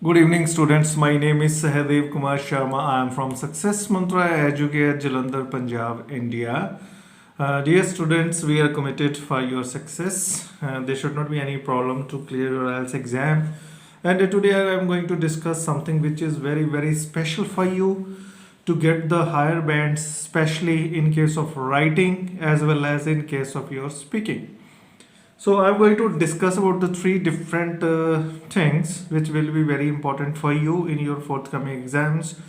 Good evening, students. My name is Sahadev Kumar Sharma. I am from Success Mantra Educate, Jalandhar, Punjab, India. Dear students, we are committed for your success. There should not be any problem to clear your IELTS exam. And today I am going to discuss something which is very, very special for you to get the higher bands, especially in case of writing as well as in case of your speaking. So I'm going to discuss about the three different things which will be very important for you in your forthcoming exams.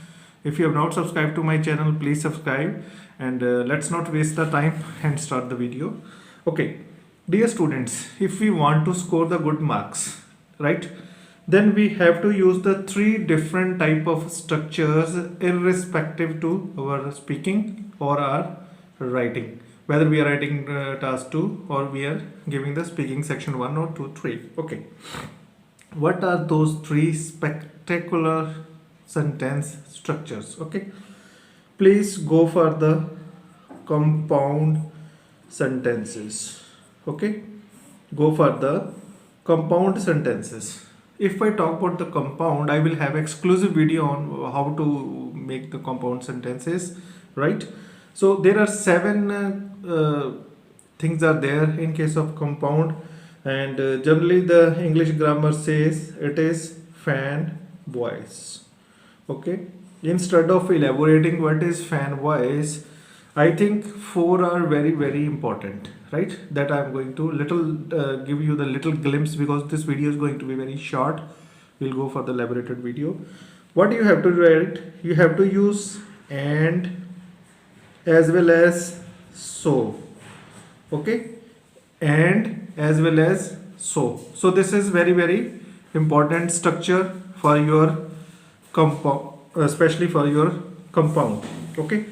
If you have not subscribed to my channel, please subscribe, and let's not waste the time and start the video. Okay, dear students, if we want to score the good marks, right, then we have to use the three different type of structures irrespective to our speaking or our writing, whether we are writing task 2 or we are giving the speaking section 1 or 2 3. Okay, what are those three spectacular sentence structures? Okay, please go for the compound sentences. Okay, go for the compound sentences. If I talk about the compound, I will have exclusive video on how to make the compound sentences, right? So there are seven things are there in case of compound, and generally the English grammar says it is fan voice. Okay, instead of elaborating what is fan voice, I think four are very, very important, right? That I'm going to give you the little glimpse, because this video is going to be very short. We'll go for the elaborated video. What you have to write, you have to use and as well as so. Okay, and as well as so this is very, very important structure for your compound, especially for your compound. Okay,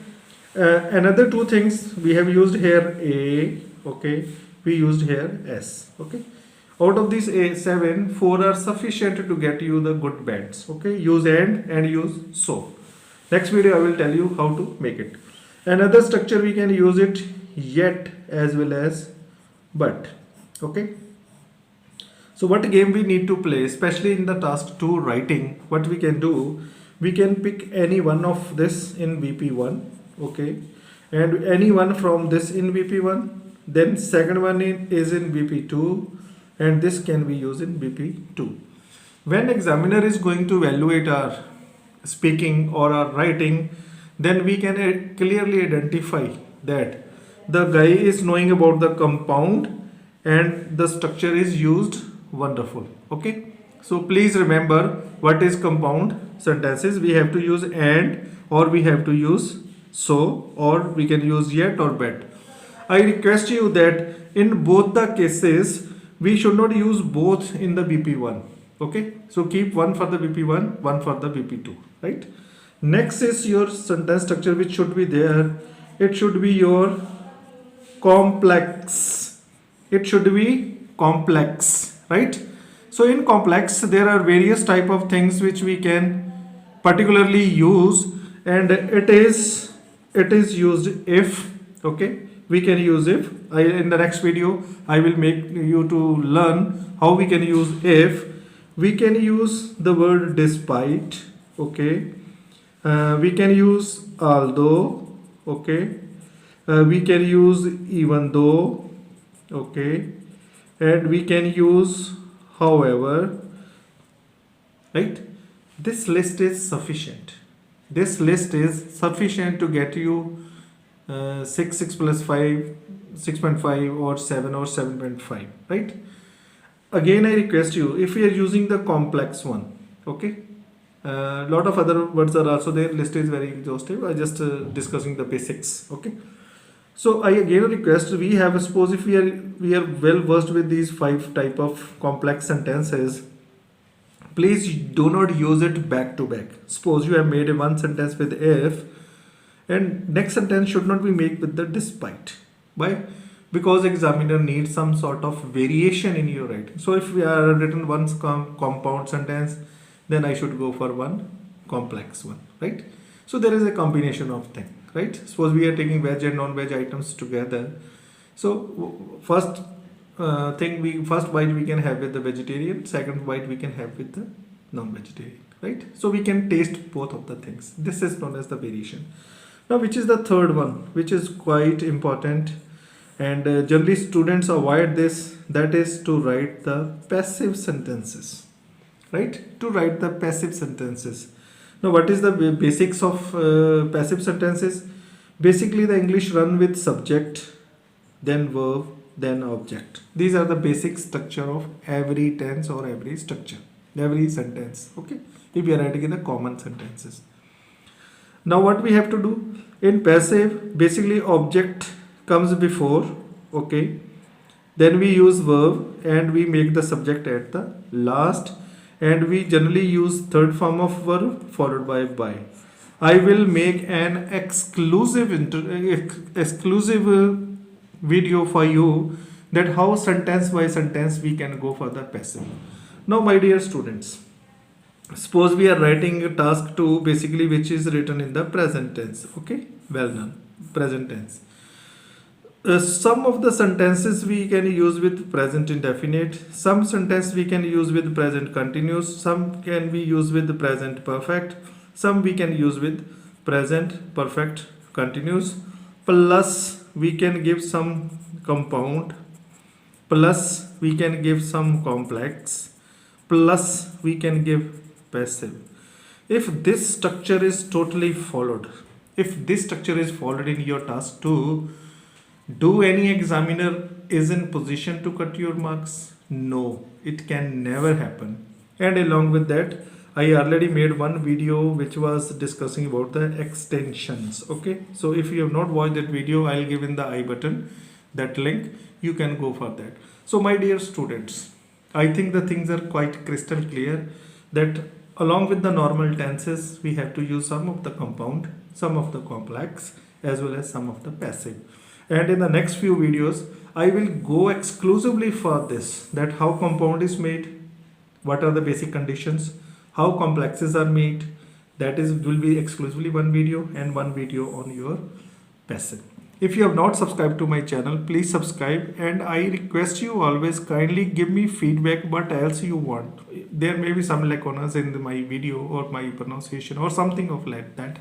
another two things we have used here a, okay, we used here s. Okay, out of these seven, four are sufficient to get you the good bands. Okay, use and use so. Next video I will tell you how to make it. Another structure we can use it yet as well as but. Okay, so what game we need to play, especially in the task 2 writing, what we can do, we can pick any one of this in VP1, okay, and any one from this in VP1, then second one is in VP2, and this can be used in VP2. When examiner is going to evaluate our speaking or our writing, then we can clearly identify that the guy is knowing about the compound and the structure is used wonderful. Okay, so please remember what is compound sentences. We have to use and, or we have to use so, or we can use yet or but. I request you that in both the cases we should not use both in the BP1. Okay, so keep one for the BP1, one for the BP2, right? Next is your sentence structure which should be there. It should be your complex. It should be complex, right? So in complex there are various type of things which we can particularly use, and it is used if. Okay, we can use if. In the next video I will make you to learn how we can use if. We can use the word despite. Okay, we can use although. Okay, we can use even though. Okay, and we can use however, right? This list is sufficient. This list is sufficient to get you 6 plus 5, 6.5 or 7 or 7.5, right? Again I request you, if we are using the complex one, okay, lot of other words are also there, list is very exhaustive. I just discussing the basics. Okay, so I again request, we have, suppose if we are well versed with these 5 type of complex sentences, please do not use it back to back. Suppose you have made a one sentence with if, and next sentence should not be made with the despite. Why? Because examiner needs some sort of variation in your writing. So if we are written one compound sentence, then I should go for one complex one, right? So there is a combination of things, right? Suppose we are taking veg and non-veg items together. So first first bite we can have with the vegetarian, second bite we can have with the non-vegetarian, right? So we can taste both of the things. This is known as the variation. Now, which is the third one, which is quite important, and generally students avoid this, that is to write the passive sentences, right? To write the passive sentences. Now, what is the basics of passive sentences? Basically, the English run with subject, then verb, then object. These are the basic structure of every tense or every structure, every sentence. Okay, if we are writing in the common sentences. Now, what we have to do in passive, basically object comes before, okay, then we use verb and we make the subject at the last, and we generally use third form of verb followed by. I will make an exclusive video for you, that how sentence by sentence we can go for the passive. Now, my dear students, suppose we are writing a task 2, basically, which is written in the present tense. Okay, well done, present tense. Some of the sentences we can use with present indefinite, some sentence we can use with present continuous, some can be used with present perfect, some we can use with present perfect continuous, plus we can give some compound, plus we can give some complex, plus we can give passive. If this structure is totally followed, if this structure is followed in your task 2, do any examiner is in position to cut your marks? No, it can never happen. And along with that, I already made one video which was discussing about the extensions. Okay, so if you have not watched that video, I'll give in the I button that link. You can go for that. So my dear students, I think the things are quite crystal clear, that along with the normal tenses, we have to use some of the compound, some of the complex, as well as some of the passive. And in the next few videos, I will go exclusively for this, that how compound is made, what are the basic conditions, how complexes are made. That is will be exclusively one video, and one video on your passive. If you have not subscribed to my channel, please subscribe, and I request you always kindly give me feedback what else you want. There may be some lacunas in my video or my pronunciation or something of like that.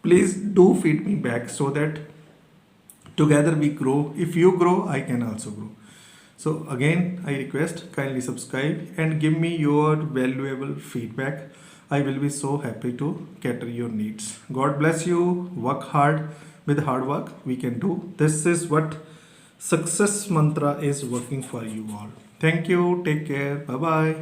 Please do feed me back, so that together we grow. If you grow, I can also grow. So again, I request kindly subscribe and give me your valuable feedback. I will be so happy to cater your needs. God bless you. Work hard. With hard work, we can do. This is what Success Mantra is working for you all. Thank you. Take care. Bye-bye.